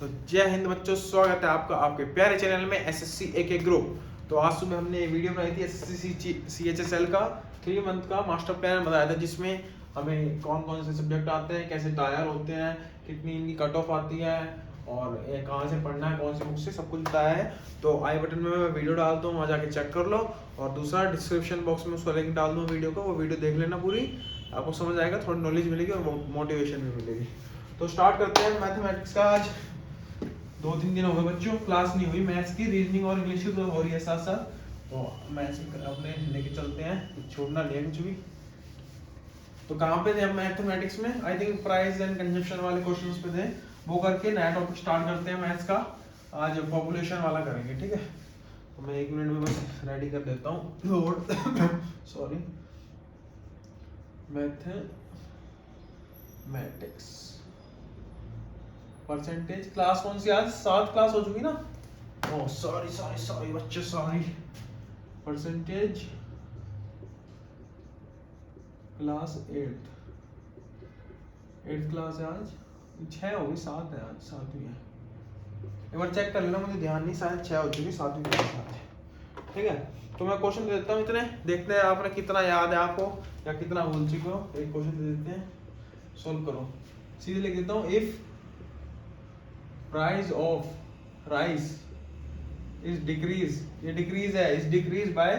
तो जय हिंद बच्चों, स्वागत है आपका आपके प्यारे चैनल में एसएससी एके ग्रुप। तो आज सुबह हमने ये वीडियो बनाई थी एसएससी सीएचएसएल का 3 मंथ का मास्टर प्लान बताया था, जिसमें हमें कौन कौन से सब्जेक्ट आते हैं, कैसे तैयार होते हैं, कितनी इनकी कट ऑफ आती है और कहाँ से पढ़ना है, कौन सी बुक से, सब कुछ बताया है। तो आई बटन में मैं वीडियो डालता हूँ, वहाँ जाके चेक कर लो। और दूसरा डिस्क्रिप्शन बॉक्स में उसका लिंक डाल दूँ वीडियो का, वो वीडियो देख लेना पूरी, आपको समझ आएगा, थोड़ी नॉलेज मिलेगी और मोटिवेशन भी मिलेगी। तो स्टार्ट करते हैं मैथमेटिक्स का। आज 2-3 दिन हो गए बच्चों, क्लास नहीं हुई। मैथ्स की, रीजनिंग और इंग्लिश की तो हो रही है साथ साथ, तो मैथ्स अपने लेके चलते हैं, छोड़ना नहीं है कुछ भी। तो कहाँ पे थे हम मैथमेटिक्स में? I think price and consumption वाले क्वेश्चंस पे थे। वो करके नया टॉपिक स्टार्ट करते हैं मैथ्स का। आज पॉपुलेशन वाला करेंगे, ठीक है। तो मैं 1 मिनट में बस रेडी कर देता हूँ load sorry. Mathematics percentage class कौन सी? आज 7 क्लास हो चुकी ना। ओह सॉरी बच्चे, सॉरी। परसेंटेज क्लास 8 क्लास है आज। 6 हो गई, 7 है आज, 7वीं है। एक बार चेक कर लेना, मुझे ध्यान नहीं, शायद 6 हो चुकी, 7वीं क्लास है, ठीक है। तो मैं क्वेश्चन दे देता हूँ इतने, देखते हैं आपने कितना याद है आपको या कितना भूल चुके हो। एक क्वेश्चन दे देते हैं, सोल्व करो। सीधे लिख देता हूँ, if price of rice is decrease, ये डिक्रीज है, इज डिक्रीज बाय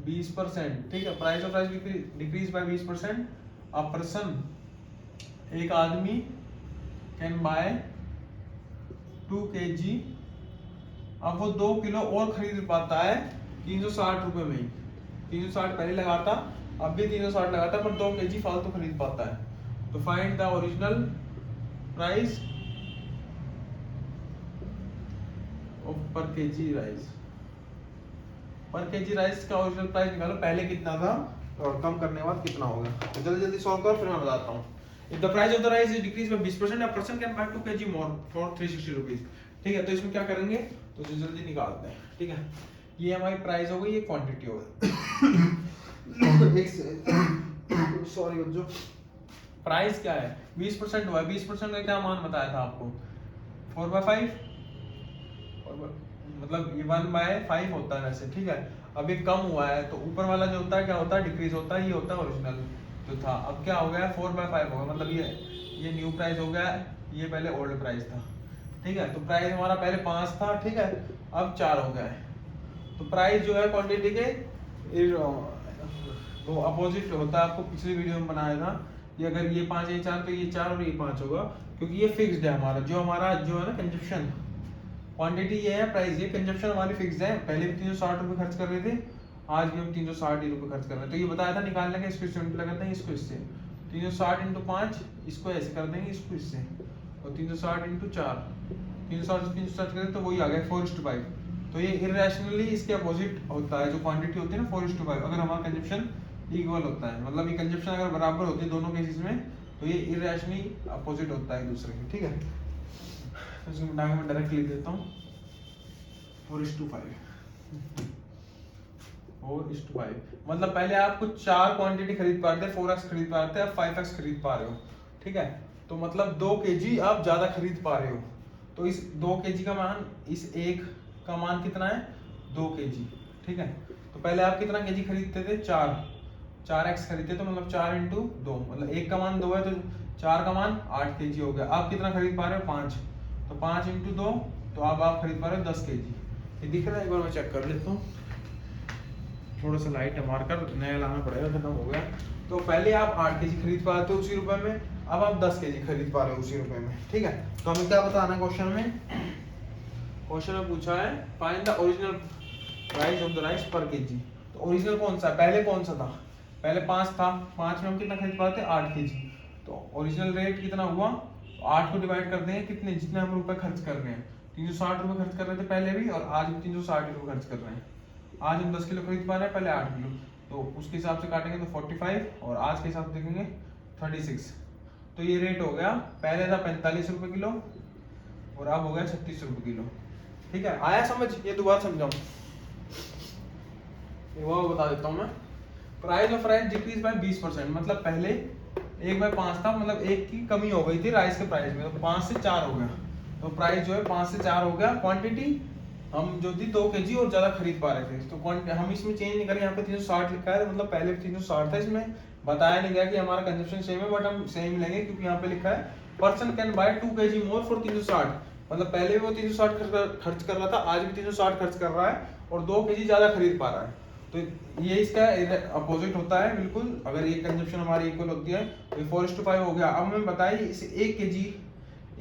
20%, ठीक है। Price of rice decrease by 20%। A person, एक आदमी, कैन बाय 2 kg, अब वो 2 किलो और खरीद पाता है 360 रुपए में ही। 360 पहले लगाता, अब भी 360 लगाता, पर 2 kg फालतू खरीद पाता है। तो फाइंड द ओरिजिनल प्राइस पर केजी राइस। पर केजी राइस का ओरिजिनल प्राइस निकालो, पहले कितना था और कम करने के बाद कितना होगा। तो जल्दी जल्दी सॉल्व करो, फिर मैं बताता हूँ। If the price of the rice is decrease by 20%, a person can bye 2 kg more for 360 rupees, ठीक है। तो इसमें क्या करेंगे, तो जल्दी निकालते हैं, ठीक है। ये हमारी प्राइस हो गई, ये क्वांटिटी हो गई। सॉरी बच्चों, प्राइस क्या है? 20% हुआ है। 20% का क्या मान बताया था आपको? 4/5, मतलब ये 1/5 होता है वैसे, ठीक है। अब ये कम हुआ है, तो ऊपर वाला जो होता है क्या होता है? डिक्रीज होता है। ये होता है ओरिजिनल जो था। अब क्या हो गया? 4/5 होगा, मतलब ये न्यू प्राइस हो गया, ये पहले ओल्ड प्राइस था, ठीक है। तो प्राइस हमारा पहले 5 था, ठीक है, अब 4 हो गया है। तो प्राइस जो है क्वांटिटी के वो अपोजिट होता है, आपको पिछली वीडियो में बनाया था। ये अगर ये 5 ये 4 तो ये 4 और ये 5 होगा, क्योंकि ये फिक्स्ड है हमारा, जो है ना कंजप्शन। क्वांटिटी ये है, प्राइस ये, कंजप्शन हमारी फिक्स्ड है। पहले भी 360 रुपए खर्च कर रहे थे, आज भी हम 360 रुपए खर्च कर रहे हैं। तो ये बताया था निकालने का, इसको सिंपल करते हैं, इसको इससे 360 × 5, इसको ऐसे कर देंगे, इसको इससे, और 360 × 4, 360 से 360 करें तो वही आ गया 4:5। तो ये इररेशनली इसके अपोजिट होता है, जो क्वांटिटी होती है ना 4:5, अगर हमारा कंजप्शन इक्वल होता है, मतलब ये कंजप्शन अगर बराबर होती है दोनों केसेस में, तो ये इररेशनली अपोजिट होता है एक दूसरे के, ठीक है। तो इसको मैं डायरेक्ट लिख देता हूँ, 4:5। 4:5 मतलब पहले आप कुछ 4 क्वांटिटी खरीद पा रहे थे, 4x खरीद पा रहे थे, अब 5x खरीद पा रहे हो, ठीक है। तो मतलब 2 kg आप ज्यादा खरीद पा रहे हो। तो इस 2 kg का मान, इस एक का मान कितना है? 2 kg, ठीक है। तो पहले आप कितना kg खरीदते थे? 4x खरीदते, तो मतलब 4 × 2, मतलब एक का मान 2 है, तो 4 का मान 8 kg हो गया। आप कितना खरीद पा रहे हो? 5, तो 5 × 2, तो अब आप खरीद पा रहे हो 10 kg। ये दिख रहा है? एक बार मैं चेक कर लेता हूँ, थोड़ा सा लाइट है, मार्कर नया लाना पड़ेगा, खत्म हो गया। तो पहले आप 8 kg खरीद पा रहे थे उसी रुपए में, अब आप 10 kg खरीद पा रहे हो उसी रुपए में, ठीक है। तो हमें क्या बताना है क्वेश्चन में? क्वेश्चन में पूछा है find the original price of the rice पर केजी। तो ओरिजिनल कौन सा है? पहले कौन सा था? पहले 5 था, 5 में हम कितना खरीद पाते? 8 kg। तो ओरिजिनल रेट कितना हुआ? 8 को डिवाइड कर देंगे, कितने, जितने हम रुपए खर्च कर रहे हैं। 360 रुपए खर्च कर रहे थे पहले भी, और आज भी 360 रुपए खर्च कर रहे हैं। आज हम 10 किलो खरीद पा रहे हैं, पहले 8 किलो, तो उसके हिसाब से काटेंगे तो 45, और आज के हिसाब से देखेंगे 36। तो ये रेट हो गया, पहले था 45 रुपए किलो और अब हो गया 36 रुपए किलो, ठीक है। आया समझ? ये दोबारा समझाऊं, वो बता देता हूँ मैं। Price of rice decrease by 20%, मतलब पहले 1/5 था, मतलब 1 की कमी हो गई थी राइस के प्राइस में, तो 5 से 4 हो गया। तो प्राइस जो है 5 से 4 हो गया। क्वांटिटी हम जो थी 2 kg और ज्यादा खरीद पा रहे थे, तो हम इसमें चेंज नहीं करें। यहाँ पे 360 लिखा है, मतलब पहले भी 360 था, इसमें बताया नहीं गया कि हमारा कंजप्शन सेम है, बट हम सेम लेंगे क्योंकि यहाँ पे लिखा है person can bye 2 kg more for 360। मतलब पहले भी वो 360 खर्च कर रहा था, आज भी 360 खर्च कर रहा है और 2 kg ज्यादा खरीद पा रहा है। तो ये इसका अपोजिट होता है बिल्कुल। अगर ये कंजप्शन हमारी इक्वल होती है तो 4:5 हो गया। अब हमें बताइए इस 1 kg,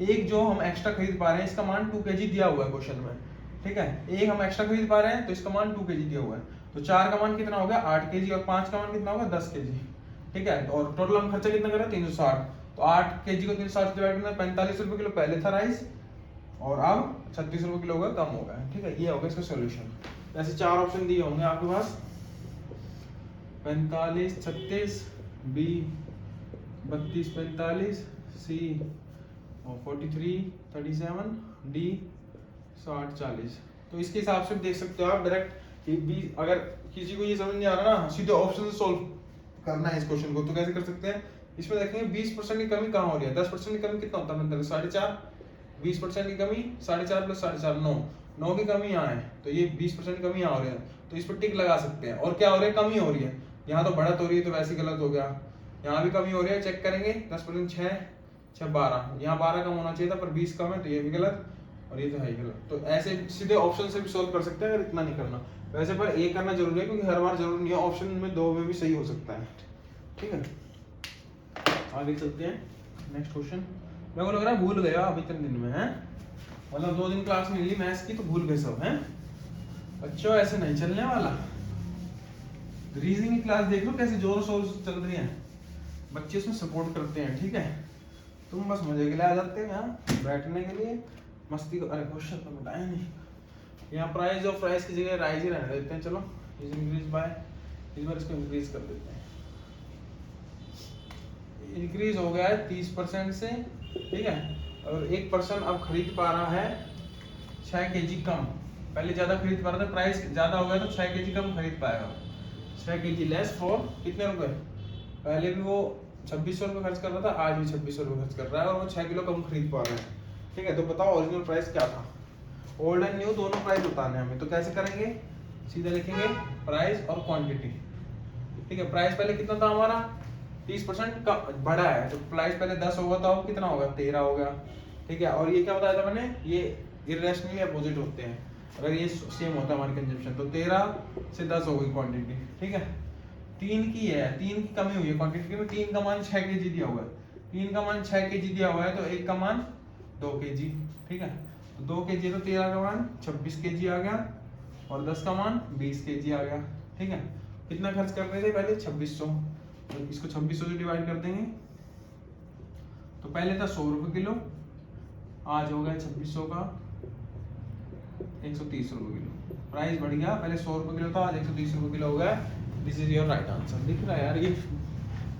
एक जो हम एक्स्ट्रा खरीद पा रहे हैं इसका मान 2 kg दिया हुआ है क्वेश्चन में, ठीक है। एक हम एक्स्ट्रा खरीद पा रहे हैं तो इसका मान 2 kg दिया हुआ है, तो 4 का मान कितना हो गया 8 kg और 5 का मान कितना होगा 10 kg, ठीक है। और टोटल हम खर्चा कितना कर रहे हैं 360, तो 8 kg को 360 डिवाइड करना 45 रुपए किलो पहले था राइस, और अब 36 रुपए किलो होगा, कम हो गया, ठीक है। ये होगा इसका सोल्यूशन। ऐसे 4 ऑप्शन दिए होंगे आपके पास, 45 36, बी 32 45, सी 43 37, डी 60 40। तो इसके हिसाब से देख सकते हो आप डायरेक्ट कि बी, अगर किसी को ये समझ नहीं आ रहा ना, सीधे ऑप्शन से सोल्व करना है इस क्वेश्चन को, तो कैसे कर सकते हैं। इसमें देखेंगे 20% की कमी कहाँ हो रही है, 10% की कमी कितना होता है मतलब 4.5, 20% की कमी 4.5 प्लस 4.5 9 की कमी यहाँ है, तो ये 20% की कमी यहाँ हो रही है, तो इस पर टिक लगा सकते हैं। और क्या हो रहा है, कमी हो रही है, यहाँ तो बढ़त हो रही है तो वैसे गलत हो गया, यहाँ भी कमी हो रही है, चेक करेंगे 10% 6 12, यहाँ 12 कम होना चाहिए था पर 20 कम है, तो ये भी गलत और ये तो है ही गलत। तो ऐसे सीधे ऑप्शन से भी सोल्व कर सकते हैं अगर इतना नहीं करना। वैसे पर ये करना जरूरी है क्योंकि हर बार जरूरी नहीं है, ऑप्शन में 2 में भी सही हो सकता है, ठीक है। आगे चलते हैं नेक्स्ट क्वेश्चन। मेरे को लग रहा है भूल गया अभी इतने दिन में, है मतलब 2 दिन क्लास मिली मैथ्स की तो भूल गए सब, हैं बच्चों, ऐसे नहीं चलने वाला। रीजनिंग की क्लास देख लो कैसे जोर शोर से चल रही है, बच्चे उसमें सपोर्ट करते हैं, ठीक है। तुम बस मजे के लिए आ जाते हो यहाँ बैठने के लिए, मस्ती को। अरे क्वेश्चन तो बताया नहीं, यहाँ प्राइस और प्राइस की जगह राइज ही रहने देते हैं। चलो इज इंक्रीज बाय, इस बार इसको इंक्रीज कर देते हैं। इंक्रीज हो गया है 30% से, ठीक है। और एक पर्सन अब खरीद पा रहा है 6 kg कम, पहले ज्यादा खरीद पा रहा था, प्राइस ज्यादा हो गया तो 6 kg कम खरीद पाएगा। 6 kg लेस फॉर कितने रुपए, पहले भी वो 2600 रुपये खर्च कर रहा था, आज भी 2600 रुपये खर्च कर रहा है और वो 6 किलो कम खरीद पा रहा है, ठीक है। तो बताओ ओरिजिनल प्राइस क्या था। ओल्ड एंड न्यू दोनों प्राइस बताने हैं हमें, तो कैसे करेंगे, सीधे लिखेंगे प्राइस और क्वांटिटी, ठीक है। प्राइस पहले कितना था हमारा 30% का बढ़ा है, तो प्राइस पहले 10 होगा तो अब कितना होगा 13 हो गया, ठीक है। और ये क्या बताया था मैंने, ये इरेशनली अपोजिट होते हैं, अगर ये सेम होता है हमारी कंजप्शन तो 13 से 10 हो गई क्वांटिटी, ठीक है। 3 की है, 3 की कमी हुई है क्वांटिटी में, 3 का मान 6 kg दिया हुआ है, 3 का मान 6 kg दिया हुआ है, तो 1 का मान 2 kg, ठीक है। तो 2 kg तो 13 का मान 26 kg आ गया और 10 का मान 20 kg आ गया, ठीक है। कितना खर्च कर रहे थे पहले 2600, तो इसको 2600 से डिवाइड कर देंगे, तो पहले था 100 रुपए किलो, आज हो गया 2600 का 130 रुपए किलो, प्राइस बढ़ गया, पहले 100 रुपए किलो था आज 130 रुपए किलो हो गया। This is your right answer. दिख रहा है यार, ये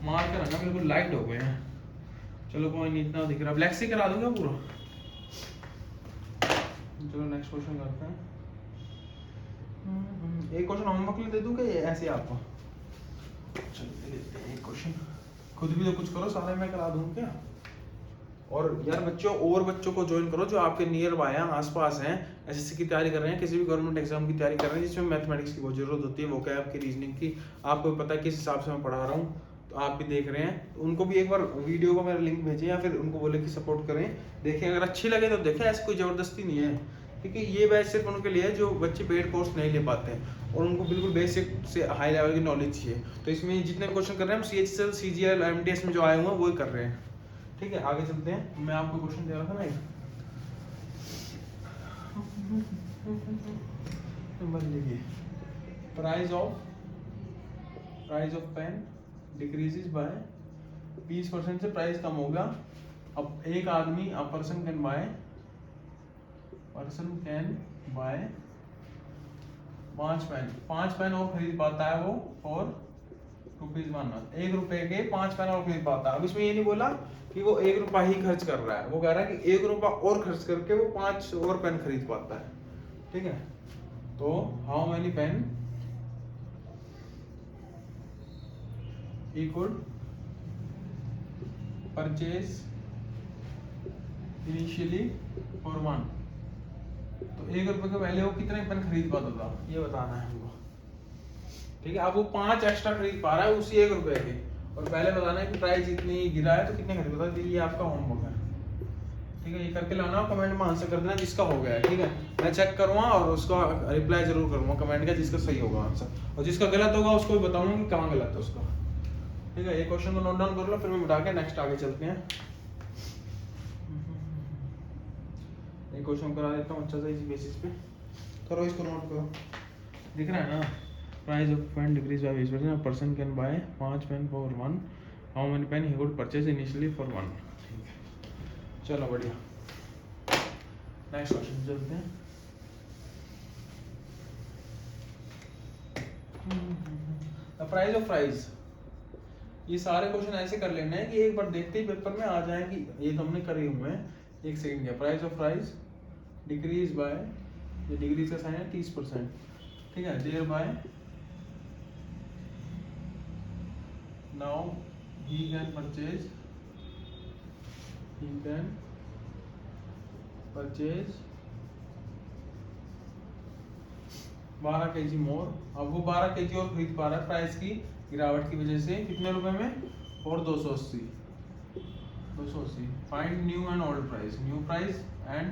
मार कर रखना बिल्कुल लाइट हो गए हैं। चलो कोई नहीं, इतना दिख रहा, ब्लैक से करा दूंगा पूरा। चलो नेक्स्ट क्वेश्चन करते हैं। एक क्वेश्चन होमवर्क के लिए दे दूं क्या ऐसे आपको, चलो लेते हैं एक क्वेश्चन, खुद भी तो कुछ करो, सारे मैं करा दूं क्या। और यार बच्चों, और बच्चों को ज्वाइन करो जो आपके नियर बाय हैं, आसपास हैं, एसएससी की तैयारी कर रहे हैं, किसी भी गवर्नमेंट एग्जाम की तैयारी कर रहे हैं जिसमें मैथमेटिक्स की बहुत जरूरत होती है, वोकैब की, रीजनिंग की, आपको पता है किस हिसाब से मैं पढ़ा रहा हूँ, तो आप भी देख रहे हैं, तो उनको भी एक बार वीडियो को मेरा लिंक भेजें या फिर उनको बोले कि सपोर्ट करें, देखें, अगर अच्छी लगे तो देखें, ऐसी कोई जबरदस्ती नहीं है, क्योंकि ये बैच सिर्फ उनके लिए है जो बच्चे पेड कोर्स नहीं ले पाते हैं और उनको बिल्कुल बेसिक से हाई लेवल की नॉलेज चाहिए। तो इसमें जितने क्वेश्चन कर रहे हैं हम CHSL CGL MTS में जो आए हुए हैं वही कर रहे हैं, ठीक है। आगे चलते हैं, मैं आपको क्वेश्चन दे रहा था ना एक, price of pen decreases by 20% से प्राइस कम होगा। अब एक आदमी, a person can buy 5 pen और खरीद पाता है वो फॉर ₹1, 1 रुपए के 5 पेन और खरीद पाता है। अब इसमें ये नहीं बोला कि वो 1 रुपया ही खर्च कर रहा है, वो कह रहा है कि 1 रुपया और खर्च करके वो 5 और पेन खरीद पाता है, ठीक है। तो how many pen he could purchase initially for 1, तो 1 रुपए के पहले वो कितने पेन खरीद पाता था ये बताना है हमको। ठीक है, अब वो 5 एक्स्ट्रा खरीद पा रहा है उसी 1 रुपए के, और पहले बताना है कि प्राइस इतनी गिरा है तो कितने खरीद पाता है। ये आपका होमवर्क है। ठीक है, ये करके लाना, कमेंट में आंसर कर देना जिसका हो गया है। ठीक है, मैं चेक करूँगा और उसका रिप्लाई जरूर करूँगा कमेंट का जिसका सही होगा आंसर, और जिसका गलत होगा उसको भी बताऊंगा कि कहाँ गलत है उसका। ठीक है, ये क्वेश्चन को नोट डाउन कर लो, फिर मैं मिटा के नेक्स्ट आगे चलते हैं। ये क्वेश्चन करा देता हूँ अच्छा सा इसी बेसिस पे, करो इसको नोट करो। दिख रहा है ना, price of pen decrease by 20%, a person can buy 5 pen for 1, how many pen he would purchase initially for 1। ठीक है, चलो बढ़िया, नेक्स्ट क्वेश्चन चलते हैं। द प्राइस ऑफ फ्राइज, ये सारे क्वेश्चन ऐसे कर लेने हैं कि एक बार देखते ही पेपर में आ जाए कि ये तो हमने करे हुए हैं। एक सेकंड क्या, price of fries decrease by, ये डिक्रीज का साइन है 30%। ठीक है, thereby now he can purchase 12 kg more. अब वो 12 kg और खरीद पा रहा है प्राइस की गिरावट की वजह से, कितने रुपए में, और 280। Find new and old price, new price and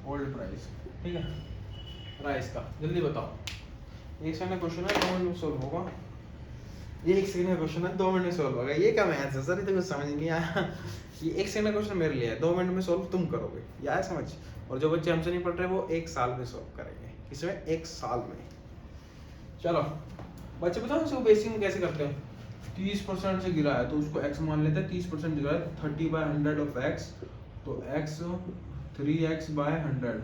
old price. ठीक है, प्राइस का जल्दी बताओ। एक सेकंड क्वेश्चन है, 2 मिनट में सोल्व होगा। ये 1 सेकंड का क्वेश्चन है, 2 मिनट में सोल्व होगा। ये क्या मैथ्स है सर, ये तो कुछ समझ नहीं आया। ये 1 सेकंड का क्वेश्चन मेरे लिए है, 2 मिनट में सोल्व तुम करोगे, ये आया समझ। और जो बच्चे हमसे नहीं पढ़ रहे वो 1 साल में सोल्व करेंगे, इसमें 1 साल में। चलो बच्चे बताओ इसको बेसिक में कैसे करते हैं। 30% से गिरा है तो उसको x मान लेते हैं, 30% गिरा है, 30/100 ऑफ x, तो x 3x/100,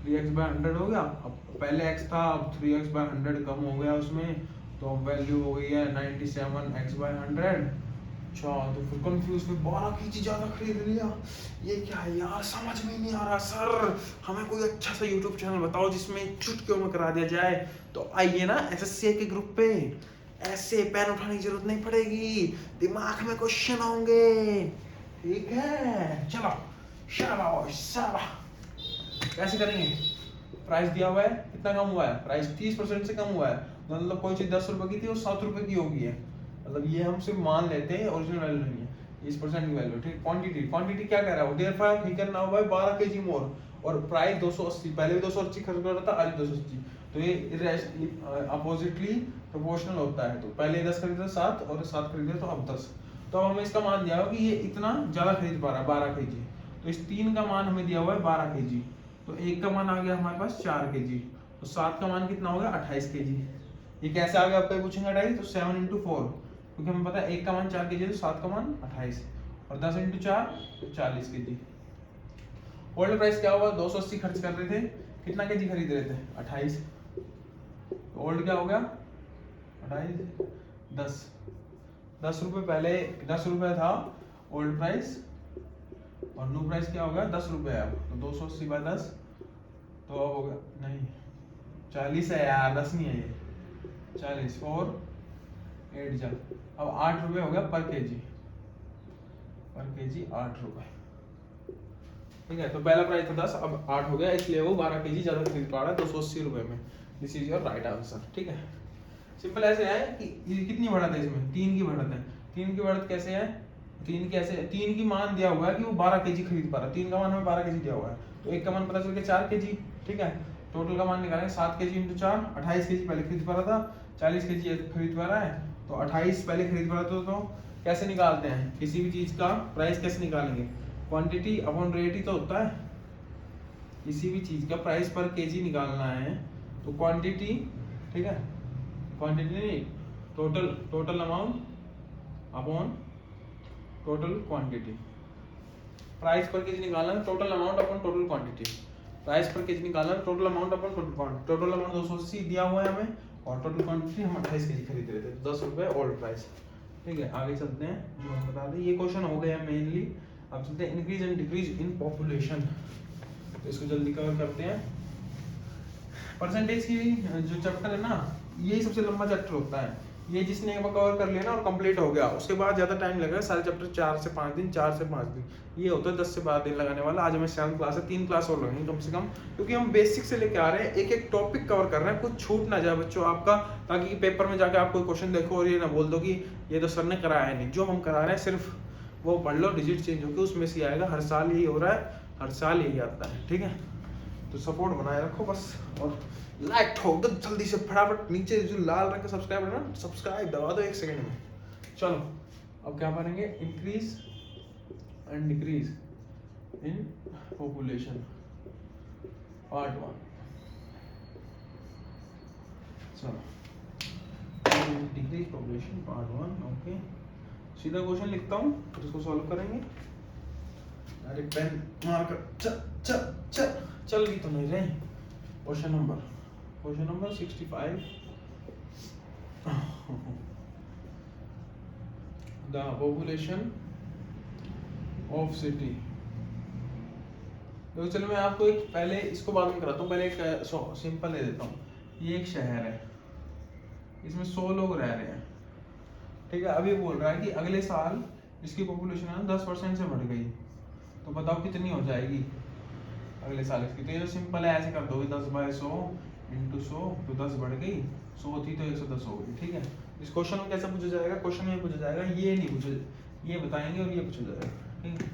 3x/100 हो गया। अब पहले x था, अब 3x/100 कम हो गया उसमें, तो अब वैल्यू हो गई है 97x/100। अच्छा, तो फिर कंफ्यूज, फिर 12 kg ज्यादा खरीद लिया, ये क्या है यार, समझ में नहीं आ रहा सर, हमें कोई अच्छा सा यूट्यूब चैनल बताओ जिसमें चुटकियों में करा दिया जाए। तो आइए ना एसएससी के ग्रुप पे, ऐसे पेन उठाने की जरूरत नहीं पड़ेगी, दिमाग में क्वेश्चन होंगे। ठीक है, चलो शाबाश शाबाश। कैसे करेंगे, प्राइस दिया हुआ है, कितना कम हुआ है, प्राइस 30% से कम हुआ है, मतलब कोई चीज 10 रुपए की थी वो 7 रुपए की हो गई है, मतलब ये हम सिर्फ मान लेते हैं, ओरिजिनल वैल्यू नहीं है, 30% की वैल्यू। ठीक, क्वांटिटी क्या कह रहा है, therefore he can now buy 12 kg more, और प्राइस 280, पहले भी 280 खर्च कर रहा था, आज 280, तो ये अपोजिटली प्रोपोर्शनल होता है। तो पहले 10 खरीदे 7 और 7 खरीदे तो अब 10, तो अब हमें इसका मान दिया हुआ कि ये इतना ज्यादा खरीद पा रहा है 12 kg, तो इस 3 का मान हमें दिया हुआ है 12 kg, तो 1 का मान आ गया हमारे पास 4 kg, तो 7 का मान कितना हो गया 28 kg। ये कैसे आ गया आपको पूछेंगे 28, तो 7 into 4, क्योंकि हमें पता है 1 का मान 4 kg है तो 7 का मान 28, और 10 into 4 तो 40 kg। ओल्ड प्राइस क्या हुआ, 280 खर्च कर रहे थे, कितना kg खरीद रहे थे 28, तो ओल्ड क्या हो गया 28, 10 रुपए, पहले 10 रुपए था ओल्ड प्राइस, और न्यू प्राइस क्या हो गया 10 रुपए है अब, तो 280/10, तो अब हो गया नहीं 40 है यार, 10 नहीं है ये, 40 4 8 जब, अब 8 रुपए हो गया पर केजी 8 रुपए। ठीक है, तो पहला प्राइस था 10, अब 8 हो गया, इसलिए वो 12 kg ज्यादा खरीद पा रहा है 280 रुपए में। This is your right answer. ठीक है, सिंपल ऐसे है कि ये कितनी बढ़त है, इसमें 3 की बढ़त है। 3 की बढ़त कैसे है, 3 की मान दिया हुआ है कि वो 12 kg खरीद पा रहा है, 3 का मान हमें 12 kg दिया हुआ है, तो 1 का मान पता चल गया 4 kg। ठीक है, टोटल का मान निकालेंगे 7 kg into 4, 28 kg पहले खरीद पा रहा था, 40 kg खरीद पा रहा है, तो 28 पहले खरीद पा रहा था। तो कैसे निकालते हैं किसी भी चीज का प्राइस, कैसे निकालेंगे, क्वांटिटी अपॉन रेट ही तो होता है। किसी भी चीज का प्राइस पर केजी निकालना है तो क्वांटिटी, ठीक है, क्वांटिटी नहीं, total amount upon total quantity. Price पर केजी निकालना है total amount upon total quantity, price पर केजी निकालना है total amount upon total quantity. Total amount 280 दिया हुआ है हमें, और टोटल क्वांटिटी हम 28 kg खरीद रहे थे, 10 रुपए ओल्ड प्राइस। ठीक है, आगे चलते हैं, जो हम बता दें ये क्वेश्चन हो गया मेनली। अब चलते हैं increase and decrease in population, तो इसको जल्दी कवर करते हैं। परसेंटेज की जो चैप्टर है ना, यही सबसे लंबा चैप्टर होता है, ये जिसने एक बार कवर कर लिया ना और कंप्लीट हो गया, उसके बाद ज़्यादा टाइम लगेगा, सारे चैप्टर 4 से 5 दिन, 4 से 5 दिन, ये होता है 10 से 12 दिन लगाने वाला। आज हमें 7th क्लास है, 3 क्लास और लगेंगे कम से कम, क्योंकि हम बेसिक से लेके आ रहे हैं, एक एक टॉपिक कवर कर रहे हैं, कुछ छूट ना जाए बच्चों आपका, ताकि पेपर में जाके आप कोई क्वेश्चन देखो और ये ना बोल दो कि ये तो सर ने कराया है नहीं। जो हम करा रहे हैं सिर्फ वो पढ़ लो, डिजिट चेंज होकर उसमें से आएगा, हर साल यही हो रहा है, हर साल यही आता है, ठीक है। तो सपोर्ट बनाए रखो बस, और लाइक ठोक दो जल्दी से फटाफट, नीचे जो लाल रंग का सब्सक्राइब है ना, सब्सक्राइब दबा दो 1 सेकंड में। चलो अब क्या पढ़ेंगे, increase and decrease in population part 1। चलो डिक्रीज पॉपुलेशन पार्ट 1, ओके। सीधा क्वेश्चन लिखता हूँ फिर उसको सॉल्व करेंगे। अरे पेन मार कर चल चल चल चल भी तो नहीं रहे। Question number 65, the population of city. तो चलो मैं आपको एक पहले इसको बाद में कराता हूँ, पहले एक सिंपल दे देता हूँ। ये एक शहर है, इसमें 100 लोग रह रहे हैं, ठीक है। अभी बोल रहा है कि अगले साल इसकी पॉपुलेशन है 10% से बढ़ गई, तो बताओ कितनी हो जाएगी अगले साल इसकी। तो ये तो सिंपल है, ऐसे कर दोगे 10/100 × 100, तो 10 बढ़ गई, 100 थी तो 110 हो गई, ठीक है। इस क्वेश्चन में कैसे पूछा जाएगा, क्वेश्चन में पूछा जाएगा, ये नहीं पूछा, ये बताएंगे और ये पूछा जाएगा, ठीक है।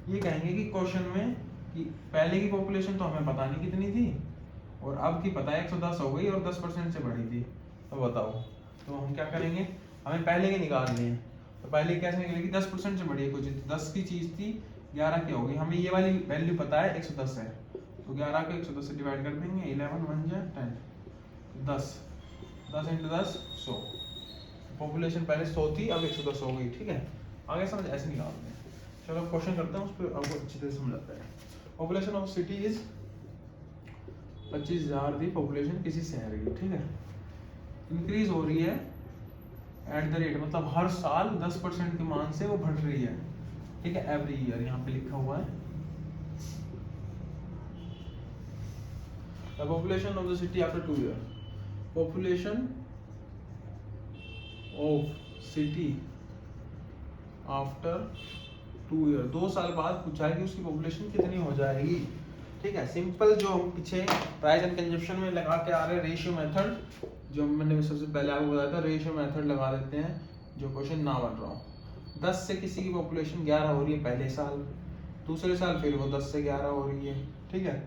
ये कहेंगे कि क्वेश्चन में कि पहले की पॉपुलेशन तो हमें पता नहीं कितनी थी और अब की पता है 110 हो गई और 10% से बढ़ी थी, तो बताओ। तो हम क्या करेंगे, हमें पहले की निकालनी है। तो पहले कैसे निकलेगी, 10% से बढ़ी है कुछ, 10 की चीज थी 11 की हो गई, हमें ये वाली वैल्यू पता है 110 है, तो 11 को 110 से डिवाइड कर देंगे, 11 1 जा 10, 10 × 10 100। पॉपुलेशन पहले 100 थी, अब 110 हो गई, ठीक है। आगे समझ ऐसे निकालते हैं। चलो क्वेश्चन करते हैं, उस पर आपको अच्छी तरह समझ आता है। पॉपुलेशन ऑफ सिटी इज 25,000 थी पॉपुलेशन किसी शहर की, ठीक है। इंक्रीज हो रही है एट द रेट, मतलब हर साल 10% के मान से वो बढ़ रही है, ठीक है, एवरी ईयर यहाँ पे लिखा हुआ है। The population of the city after 2 year, population of city after 2 year, 2 साल बाद पूछा है कि उसकी पॉपुलेशन कितनी हो जाएगी, ठीक है। सिंपल जो हम पीछे प्राइस एंड कंजप्शन में लगा के आ रहे हैं, रेशियो मेथड, जो मैंने सबसे पहले आपको बताया था, रेशियो मेथड लगा देते हैं, जो क्वेश्चन ना बन रहा हो। 10 से किसी की पॉपुलेशन 11 हो रही है पहले साल, दूसरे साल फिर वो 10 से 11 हो रही है, ठीक है।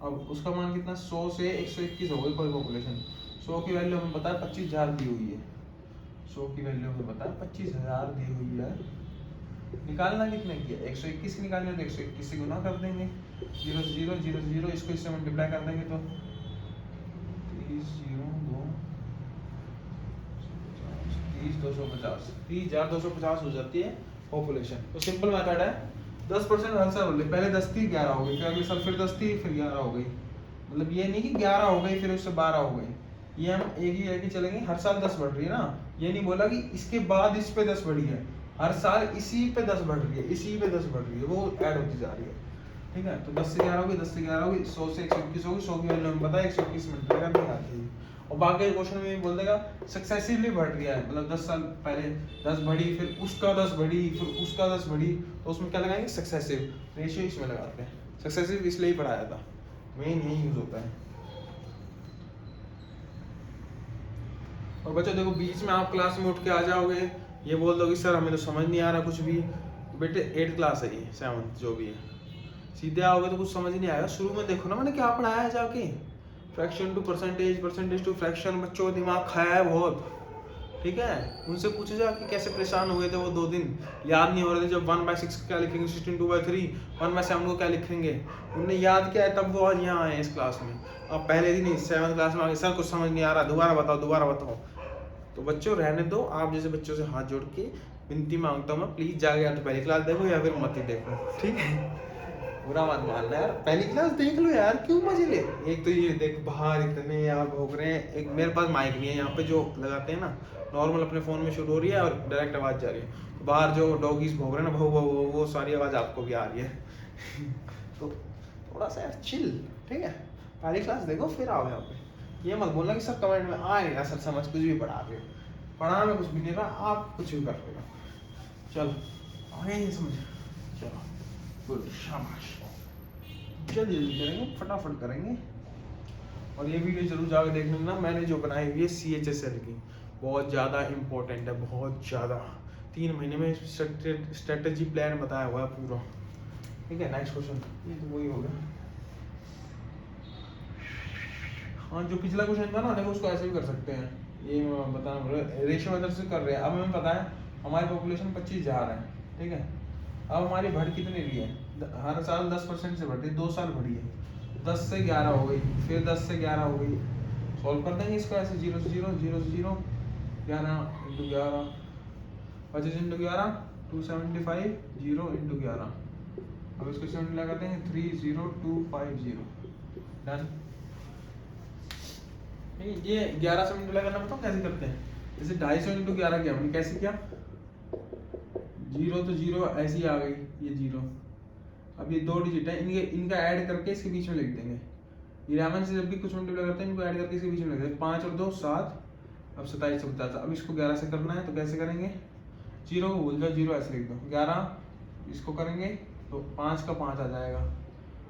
अब उसका मान कितना, 100 से 121 हो गई कोई पॉपुलेशन। 100 की वैल्यू हमें पता है 25,000 दी हुई है, 100 की वैल्यू हमें पता है 25,000 दी हुई है। निकालना कितने की है, 121 की निकालनी है, तो 121 से गुना कर देंगे, 0 0 0 0, इसको इससे मल्टीप्लाई कर देंगे तो 30 0 2 30 250, 30,250 हो जाती है पॉपुलेशन। तो सिंपल मेथड है, 10% हर साल हो गई, पहले 10 थी 11 हो गई, फिर अगले साल फिर 10 थी फिर 11 हो गई। मतलब ये नहीं कि 11 हो गई फिर उससे 12 हो गई, ये हम एक ही लेके चलेंगे, हर साल 10 बढ़ रही है ना। ये नहीं बोला कि इसके बाद इस पे 10 बढ़ी है, हर साल इसी पे 10 बढ़ रही है, इसी पे 10 बढ़ रही है, वो ऐड होती जा रही है, ठीक है। तो 10 से 11 होगी, 10 से 11 होगी, 100 से 121 होगी, 100 की वैल्यू हमें पता है 121 मिनट लगेगा नहीं आती है। और बाकी क्वेश्चन में बोल देगा सक्सेसिवली बढ़ रही है, मतलब 10 साल पहले 10 बढ़ी, फिर उसका 10 बढ़ी, फिर उसका 10 बढ़ी, तो उसमें क्या लगाएंगे, सक्सेसिव। रेशियो इसमें लगाते हैं, सक्सेसिव इसलिए ही पढ़ाया था, मेन यही यूज होता है। और बच्चों देखो, बीच में आप क्लास में उठ के आ जाओगे, ये बोल दोगे सर हमें तो समझ नहीं आ रहा कुछ भी। बेटे 8th क्लास है, ये 7th जो भी है, सीधे आओगे तो कुछ समझ नहीं आएगा। शुरू में देखो ना मैंने क्या पढ़ाया है जाके, fraction to percentage, percentage to fraction, बच्चों का दिमाग खाया है बहुत, ठीक है। उनसे पूछे जा कि कैसे परेशान हुए थे वो 2 दिन, याद नहीं हो रहे थे, जब 1/6 क्या लिखेंगे, 16 2/3, 1/7 को क्या लिखेंगे, उनने याद किया है, तब वो आज यहाँ आए इस क्लास में। अब पहले दिन ही 7th क्लास में आगे सर कुछ समझ नहीं आ रहा, दोबारा बताओ दोबारा बताओ। तो बच्चों रहने दो, आप जैसे बच्चों से हाथ जोड़ के विनती मांगता हूँ मैं, प्लीज जाके या तो पहली क्लास देखो या फिर मत ही देखो, ठीक है। बुरा मत मानना यार, पहली क्लास देख लो यार, क्यों मजे ले। एक तो ये देख बाहर इतने यार भौंक रहे हैं, एक मेरे पास माइक नहीं है यहाँ पे जो लगाते हैं ना, नॉर्मल अपने फोन में शूट हो रही है और डायरेक्ट आवाज जा रही है। तो बाहर जो डॉगीज भौंक रहे हैं ना, भाऊ भाऊ, वो सारी आवाज आपको भी आ रही है। तो थोड़ा सा यार चिल, ठीक है। पहली क्लास देखो फिर आओ यहाँ पे, ये मत बोलना कि सर कमेंट में आ नहीं रहा सर समझ, कुछ भी पढ़ा रहे हो। पढ़ाना में कुछ भी नहीं रहा, आप कुछ भी कर लेगा। चलो आगे ये समझ, चलो गुड, शाबाश, जल्दी जल्दी करेंगे, फटाफट करेंगे। और ये वीडियो जरूर जाकर देख लेना, मैंने जो बनाई हुई है CHSL की, बहुत ज़्यादा इम्पोर्टेंट है, बहुत ज़्यादा। 3 महीने में स्ट्रेटेजी प्लान बताया हुआ है पूरा। ठीक है, नेक्स्ट क्वेश्चन, ये तो वही हो गया। हाँ, जो पिछला क्वेश्चन था ना, देखो उसको ऐसे भी कर सकते हैं, ये मैं बताना रेशियो मेथड से कर रहे हैं। अब हमें पता है हमारी पॉपुलेशन 25,000 है, ठीक है। अब हमारी बढ़ कितनी रही है, हर साल 10% से बढ़ती है, 2 साल बढ़ी है, 10 से 11 हो गई, फिर 10 से 11 हो गई। सॉल्व कर देंगे इसको ऐसे, 0 से 0, 0 से 0, 11 इंटू 11, 25 इंटू 11, 275, 0 इंटू 11। अब इसको 7 लगाते हैं, 30250, डन। ये 11 से मल्टीप्लाई करना बताओ कैसे करते हैं। जैसे 250 इंटू 11 किया हमने, कैसे किया, 0 तो 0 ऐसी आ गई, ये 0। अब ये 2 डिजिट है, इनका ऐड करके इसके बीच में लिख देंगे। 11 से जब भी कुछ मल्टीप्लाई करते हैं, इनको ऐड करके इसके बीच में लिख देंगे, 5 और 2 7, अब 27 से 50। अब इसको 11 से करना है तो कैसे करेंगे, 0 को भूल जाओ, 0 ऐसे लिख दो, 11 इसको करेंगे तो 5 का 5 आ जाएगा।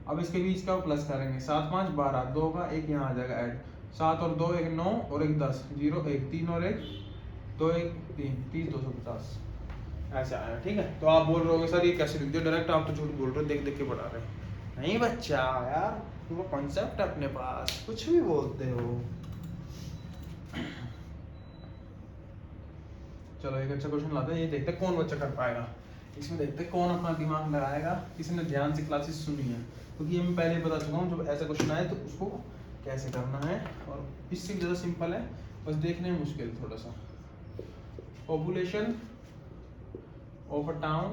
अब इसके बीच का प्लस करेंगे, 7 5 12, 2 का 1 यहाँ आ जाएगा ऐड, 7 और 2 1 9 और 1 10, 0 1 3 और 1 2 1 3, 30 250 ऐसे आया। ठीक है, तो आप बोल रहे हो सर ये कैसे लिख दिया डायरेक्ट, आप तो झूठ बोल रहे हो, देख देख के पढ़ा रहे हैं। नहीं बच्चा यार, वो कॉन्सेप्ट है अपने पास, कुछ भी बोलते हो। चलो एक अच्छा क्वेश्चन लाते हैं, ये देखते हैं कौन बच्चा कर पाएगा। इसमें देखते हैं कौन अपना दिमाग लगाएगा, किसी ध्यान से क्लासेस सुनी है, क्योंकि ये मैं पहले बता चुका हूँ, जब ऐसा क्वेश्चन आए तो उसको कैसे करना है। और इससे ज़्यादा सिंपल है, बस देखने में मुश्किल थोड़ा सा। Population of a town